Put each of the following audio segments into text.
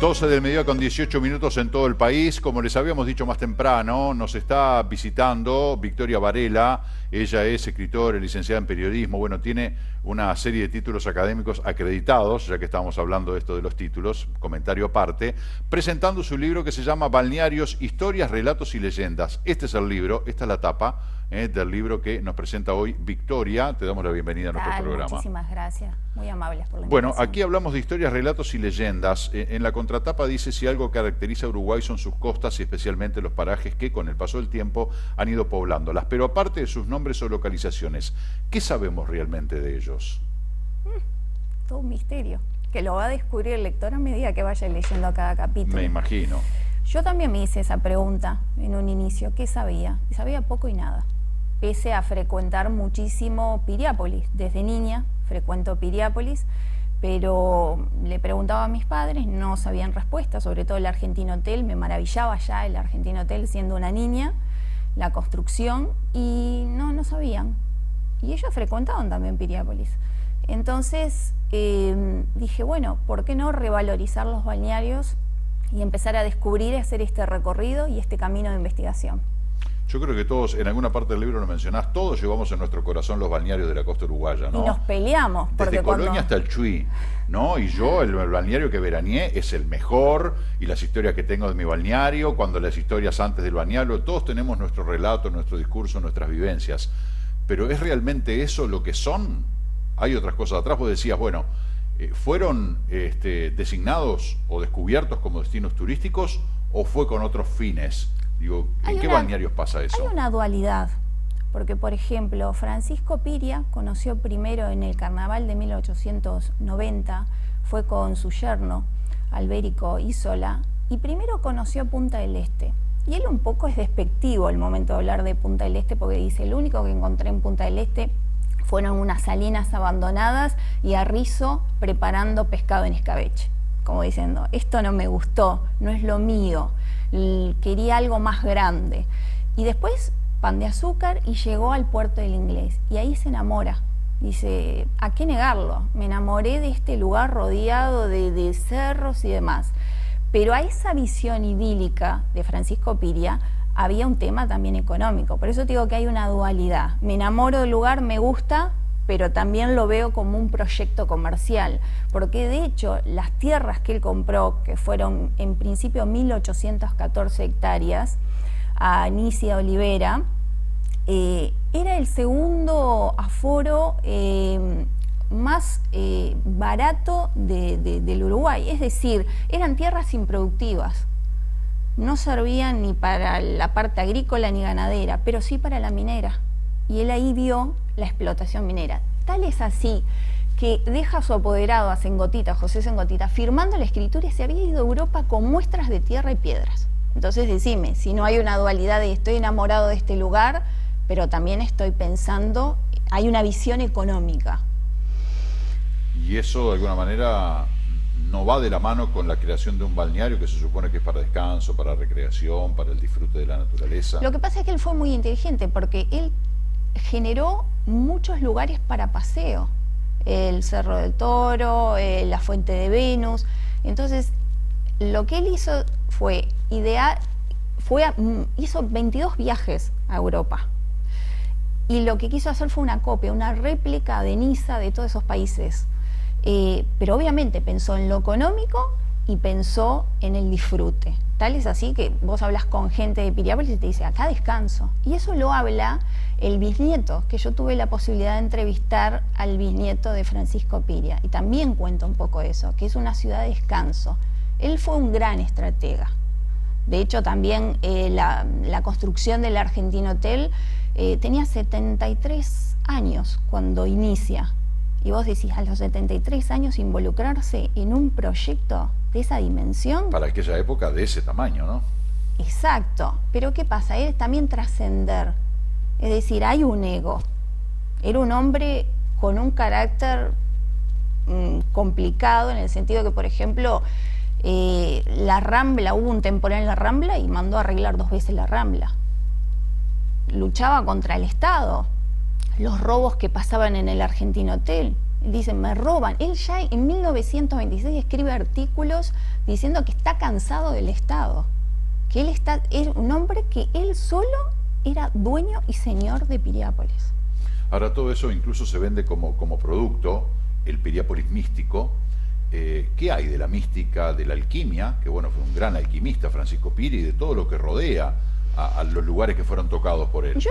12 del mediodía con 18 minutos en todo el país. Como les habíamos dicho más temprano, nos está visitando Victoria Varela. Ella es escritora, licenciada en periodismo. Bueno, tiene una serie de títulos académicos acreditados, ya que estábamos hablando de esto de los títulos, comentario aparte, presentando su libro que se llama Balnearios, Historias, Relatos y Leyendas. Este es el libro, esta es la tapa del libro que nos presenta hoy Victoria. Te damos la bienvenida a nuestro programa. Muchísimas gracias, muy amables por la invitación. Bueno, aquí hablamos de historias, relatos y leyendas. En la contratapa dice: si algo caracteriza a Uruguay son sus costas y especialmente los parajes que con el paso del tiempo han ido poblándolas. Pero aparte de sus nombres o localizaciones, ¿qué sabemos realmente de ellos? Todo un misterio, que lo va a descubrir el lector a medida que vaya leyendo cada capítulo. Me imagino. Yo también me hice esa pregunta en un inicio, ¿qué sabía? Y sabía poco y nada. Pese a frecuentar muchísimo Piriápolis, desde niña frecuento Piriápolis, pero le preguntaba a mis padres, no sabían respuesta, sobre todo el Argentino Hotel, me maravillaba ya el Argentino Hotel siendo una niña, la construcción, y no sabían. Y ellos frecuentaban también Piriápolis. Entonces dije, bueno, ¿por qué no revalorizar los balnearios y empezar a descubrir y hacer este recorrido y este camino de investigación? Yo creo que todos, en alguna parte del libro lo mencionás, todos llevamos en nuestro corazón los balnearios de la costa uruguaya, ¿no? Y nos peleamos. Porque desde Colonia hasta el Chuy, ¿no? Y yo, el balneario que veraneé es el mejor, y las historias que tengo de mi balneario, cuando las historias antes del balneario, todos tenemos nuestro relato, nuestro discurso, nuestras vivencias. Pero ¿es realmente eso lo que son? Hay otras cosas atrás. Vos decías, bueno, ¿fueron designados o descubiertos como destinos turísticos o fue con otros fines? Digo, ¿en qué balnearios pasa eso? Hay una dualidad, porque por ejemplo, Francisco Piria conoció primero en el carnaval de 1890, fue con su yerno, Albérico Isola, y primero conoció Punta del Este. Y él un poco es despectivo al momento de hablar de Punta del Este, porque dice, lo único que encontré en Punta del Este fueron unas salinas abandonadas y a Rizo preparando pescado en escabeche, como diciendo, esto no me gustó, no es lo mío. Quería algo más grande. Y después Pan de Azúcar y llegó al Puerto del Inglés. Y ahí se enamora. Dice, ¿a qué negarlo? Me enamoré de este lugar rodeado de cerros y demás. Pero a esa visión idílica de Francisco Piria había un tema también económico. Por eso te digo que hay una dualidad. Me enamoro del lugar, me gusta, pero también lo veo como un proyecto comercial, porque de hecho las tierras que él compró, que fueron en principio 1814 hectáreas, a Anicia Olivera, era el segundo aforo más barato del Uruguay, es decir, eran tierras improductivas, no servían ni para la parte agrícola ni ganadera, pero sí para la minera. Y él ahí vio la explotación minera. Tal es así que deja a su apoderado, a Sengotita, José Sengotita, firmando la escritura y se había ido a Europa con muestras de tierra y piedras. Entonces decime, si no hay una dualidad de estoy enamorado de este lugar, pero también estoy pensando, hay una visión económica. Y eso de alguna manera no va de la mano con la creación de un balneario que se supone que es para descanso, para recreación, para el disfrute de la naturaleza. Lo que pasa es que él fue muy inteligente porque él generó muchos lugares para paseo, el Cerro del Toro, la Fuente de Venus. Entonces lo que él hizo fue hizo 22 viajes a Europa, y lo que quiso hacer fue una copia, una réplica de Niza, de todos esos países, pero obviamente pensó en lo económico y pensó en el disfrute. Tal es así que vos hablas con gente de Piriápolis y te dice, acá descanso. Y eso lo habla el bisnieto, que yo tuve la posibilidad de entrevistar al bisnieto de Francisco Piria. Y también cuenta un poco eso, que es una ciudad de descanso. Él fue un gran estratega. De hecho, también la construcción del Argentino Hotel tenía 73 años cuando inicia. Y vos decís, a los 73 años involucrarse en un proyecto de esa dimensión. Para aquella época de ese tamaño, ¿no? Exacto. Pero ¿qué pasa? Él también trascender. Es decir, hay un ego. Era un hombre con un carácter complicado, en el sentido que, por ejemplo, la Rambla, hubo un temporal en la Rambla y mandó a arreglar 2 veces la Rambla. Luchaba contra el Estado. Los robos que pasaban en el Argentino Hotel. Él dice, me roban. Él ya en 1926 escribe artículos diciendo que está cansado del Estado, que es un hombre que él solo era dueño y señor de Piriápolis. Ahora todo eso incluso se vende como producto, el Piriápolis místico. ¿Qué hay de la mística, de la alquimia? Que bueno, fue un gran alquimista, Francisco Piria, y de todo lo que rodea a los lugares que fueron tocados por él. Yo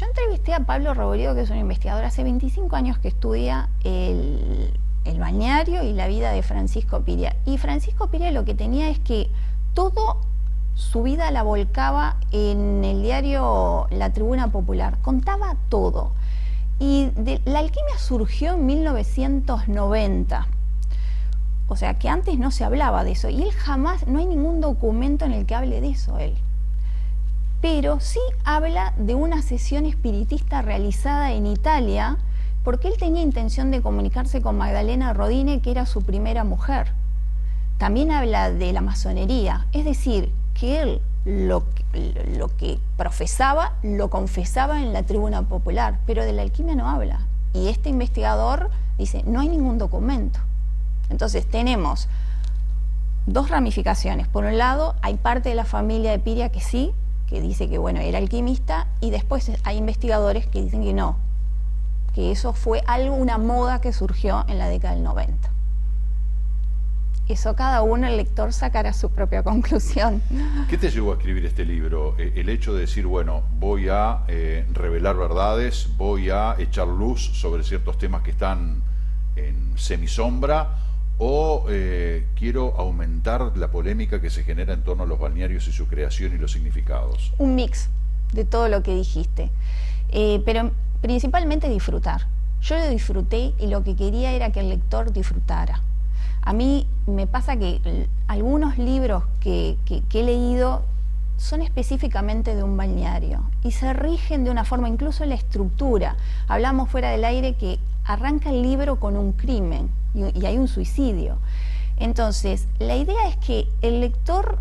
entrevisté a Pablo Robledo, que es un investigador hace 25 años que estudia el balneario y la vida de Francisco Piria. Y Francisco Piria lo que tenía es que todo su vida la volcaba en el diario La Tribuna Popular, contaba todo. Y la alquimia surgió en 1990. O sea, que antes no se hablaba de eso. Y él jamás, no hay ningún documento en el que hable de eso, él. Pero sí habla de una sesión espiritista realizada en Italia, porque él tenía intención de comunicarse con Magdalena Rodine, que era su primera mujer. También habla de la masonería, es decir, que él lo que profesaba, lo confesaba en la Tribuna Popular, pero de la alquimia no habla. Y este investigador dice, no hay ningún documento. Entonces tenemos dos ramificaciones. Por un lado, hay parte de la familia de Piria que sí, que dice que bueno, era alquimista, y después hay investigadores que dicen que no, que eso fue una moda que surgió en la década del 90. Eso cada uno, el lector, sacará su propia conclusión. ¿Qué te llevó a escribir este libro? El hecho de decir, bueno, voy a revelar verdades, voy a echar luz sobre ciertos temas que están en semisombra, o quiero aumentar la polémica que se genera en torno a los balnearios y su creación y los significados. Un mix de todo lo que dijiste, pero principalmente disfrutar. Yo lo disfruté y lo que quería era que el lector disfrutara. A mí me pasa que algunos libros que he leído son específicamente de un balneario y se rigen de una forma, incluso la estructura. Hablamos fuera del aire que arranca el libro con un crimen y hay un suicidio. Entonces, la idea es que el lector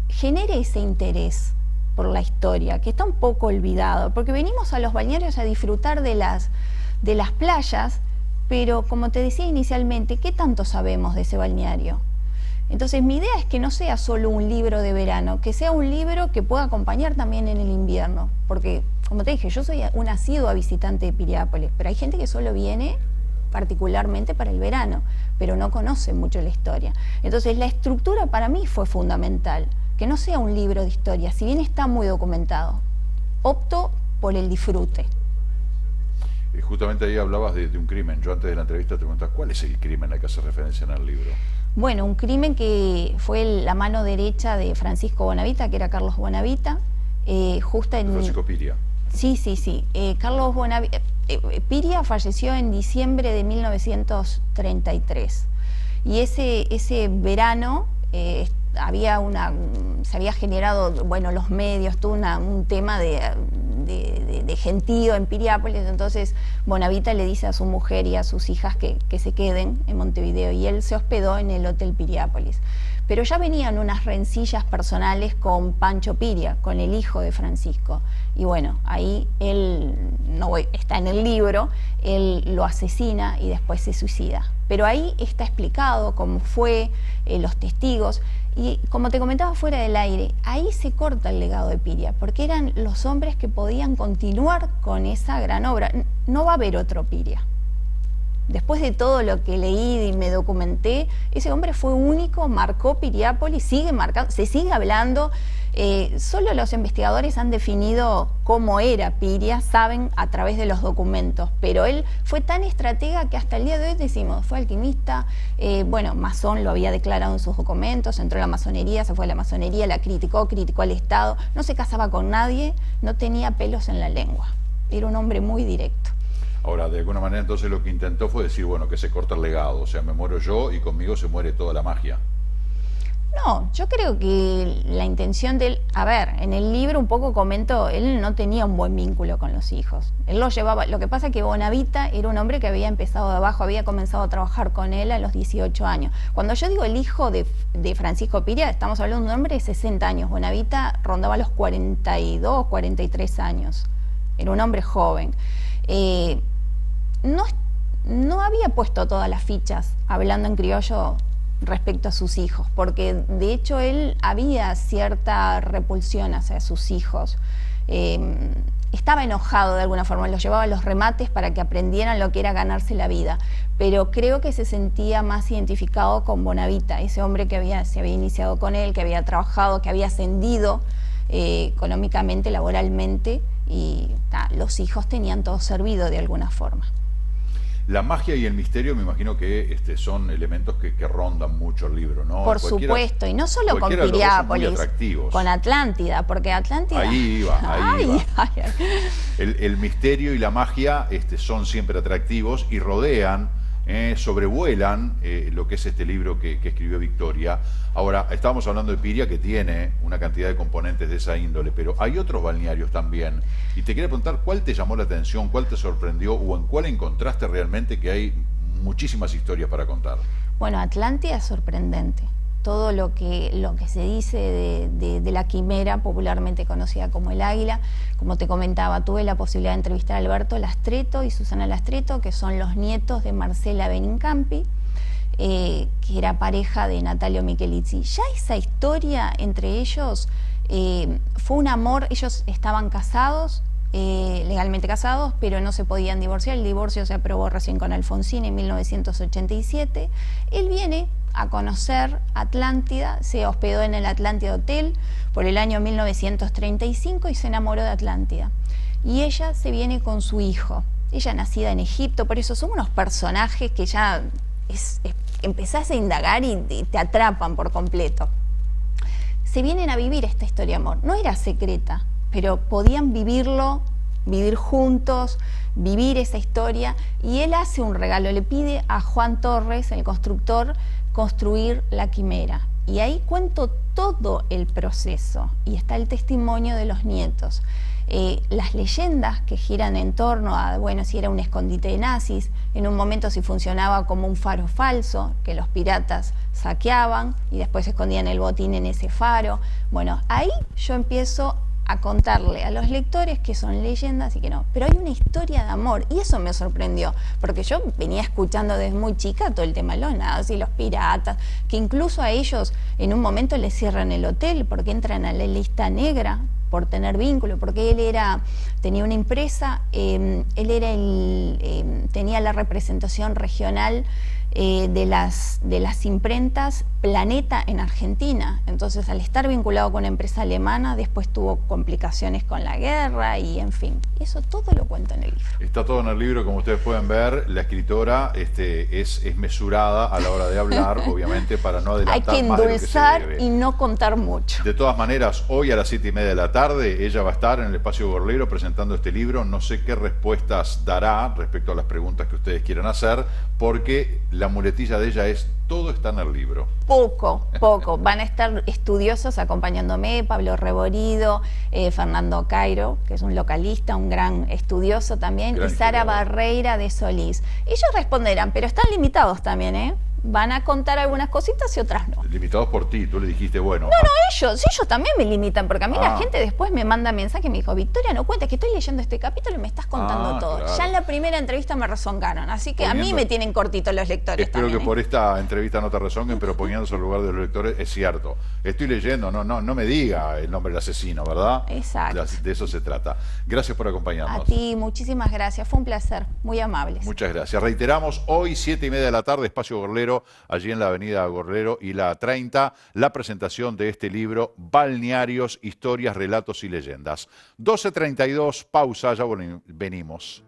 genere ese interés por la historia, que está un poco olvidado, porque venimos a los balnearios a disfrutar de las playas, pero como te decía inicialmente, ¿qué tanto sabemos de ese balneario? Entonces mi idea es que no sea solo un libro de verano, que sea un libro que pueda acompañar también en el invierno, porque como te dije, yo soy un asidua visitante de Piriápolis, pero hay gente que solo viene particularmente para el verano, pero no conoce mucho la historia. Entonces la estructura para mí fue fundamental, que no sea un libro de historia, si bien está muy documentado, opto por el disfrute. Justamente ahí hablabas de un crimen. Yo antes de la entrevista te preguntaba, ¿cuál es el crimen al que hace referencia en el libro? Bueno, un crimen que fue la mano derecha de Francisco Bonavita, que era Carlos Bonavita, justo en... Francisco Piria. Sí. Carlos Bonavita... Piria falleció en diciembre de 1933. Y ese verano se había generado, bueno, los medios, todo un tema de gentío en Piriápolis. Entonces Bonavita le dice a su mujer y a sus hijas que se queden en Montevideo, y él se hospedó en el Hotel Piriápolis. Pero ya venían unas rencillas personales con Pancho Piria, con el hijo de Francisco. Y bueno, ahí él, está en el libro, él lo asesina y después se suicida. Pero ahí está explicado cómo fue, los testigos. Y como te comentaba fuera del aire, ahí se corta el legado de Piria, porque eran los hombres que podían continuar con esa gran obra. No va a haber otro Piria. Después de todo lo que leí y me documenté, ese hombre fue único, marcó Piriápolis, sigue marcando, se sigue hablando. Solo los investigadores han definido cómo era Piria, saben a través de los documentos, pero él fue tan estratega que hasta el día de hoy decimos, fue alquimista, masón, lo había declarado en sus documentos, entró a la masonería, se fue a la masonería, la criticó al Estado, no se casaba con nadie, no tenía pelos en la lengua, era un hombre muy directo. Ahora, de alguna manera entonces lo que intentó fue decir, bueno, que se corta el legado, o sea, me muero yo y conmigo se muere toda la magia. No, yo creo que la intención de él, en el libro un poco comento, él no tenía un buen vínculo con los hijos. Él los llevaba, lo que pasa es que Bonavita era un hombre que había empezado de abajo, había comenzado a trabajar con él a los 18 años. Cuando yo digo el hijo de Francisco Piria, estamos hablando de un hombre de 60 años. Bonavita rondaba los 42, 43 años. Era un hombre joven. no había puesto todas las fichas, hablando en criollo, respecto a sus hijos, porque de hecho él había cierta repulsión hacia sus hijos. Estaba enojado de alguna forma, los llevaba a los remates para que aprendieran lo que era ganarse la vida, pero creo que se sentía más identificado con Bonavita, ese hombre que se había iniciado con él, que había trabajado, que había ascendido económicamente, laboralmente, y los hijos tenían todo servido de alguna forma. La magia y el misterio me imagino que son elementos que rondan mucho el libro, ¿no? Por supuesto, y no solo con Piriápolis, con Atlántida, porque Atlántida... Ahí iba. El misterio y la magia son siempre atractivos y rodean, sobrevuelan lo que es este libro que escribió Victoria. Ahora, estábamos hablando de Piria, que tiene una cantidad de componentes de esa índole, pero hay otros balnearios también. Y te quería preguntar, ¿cuál te llamó la atención, cuál te sorprendió o en cuál encontraste realmente que hay muchísimas historias para contar? Bueno, Atlántida es sorprendente. Todo lo que se dice de la quimera, popularmente conocida como el águila. Como te comentaba, tuve la posibilidad de entrevistar a Alberto Lastreto y Susana Lastreto, que son los nietos de Marcela Benincampi, que era pareja de Natalio Michelizzi. Ya esa historia entre ellos fue un amor. Ellos estaban casados, legalmente casados, pero no se podían divorciar. El divorcio se aprobó recién con Alfonsín en 1987. Él viene a conocer Atlántida, se hospedó en el Atlántida Hotel por el año 1935 y se enamoró de Atlántida. Y ella se viene con su hijo. Ella nacida en Egipto, por eso son unos personajes que ya empezás a indagar y te atrapan por completo. Se vienen a vivir esta historia de amor. No era secreta, pero podían vivir juntos, vivir esa historia, y él hace un regalo, le pide a Juan Torres, el constructor, construir la quimera. Y ahí cuento todo el proceso, y está el testimonio de los nietos. Las leyendas que giran en torno a, bueno, si era un escondite de nazis, en un momento si funcionaba como un faro falso, que los piratas saqueaban y después escondían el botín en ese faro. Bueno, ahí yo empiezo a contarle a los lectores que son leyendas y que no. Pero hay una historia de amor, y eso me sorprendió, porque yo venía escuchando desde muy chica todo el tema de los nazis, los piratas, que incluso a ellos en un momento les cierran el hotel porque entran a la lista negra por tener vínculo, porque él tenía una empresa, tenía la representación regional de las imprentas Planeta en Argentina. Entonces, al estar vinculado con una empresa alemana, después tuvo complicaciones con la guerra y, en fin, eso todo lo cuento en el libro. Está todo en el libro, como ustedes pueden ver. La escritora es mesurada a la hora de hablar, obviamente, para no adelantar. Hay que más endulzar de lo que se debe. y no contar mucho. De todas maneras, hoy a las 7:30 de la tarde, ella va a estar en el Espacio Gorlero presentando este libro. No sé qué respuestas dará respecto a las preguntas que ustedes quieran hacer, porque la muletilla de ella es: todo está en el libro. Poco. Van a estar estudiosos acompañándome, Pablo Reborido, Fernando Cairo, que es un localista, un gran estudioso también, y Sara Barreira de Solís. Ellos responderán, pero están limitados también, ¿eh? Van a contar algunas cositas y otras no. Limitados por ti, tú le dijiste, bueno. No, ellos también me limitan, porque a mí la gente después me manda mensaje y me dijo: Victoria, no cuentes que estoy leyendo este capítulo y me estás contando todo. Claro. Ya en la primera entrevista me rezongaron, así que a mí me tienen cortitos los lectores. Espero también, que por esta entrevista no te rezonguen, pero poniéndose al lugar de los lectores, es cierto. Estoy leyendo, no me diga el nombre del asesino, ¿verdad? Exacto. De eso se trata. Gracias por acompañarnos. A ti, muchísimas gracias, fue un placer, muy amables. Muchas gracias. Reiteramos, hoy 7:30 de la tarde, Espacio Gorlero, allí en la avenida Gorlero y la 30, la presentación de este libro, Balnearios, Historias, Relatos y Leyendas. 12:32, pausa, ya venimos.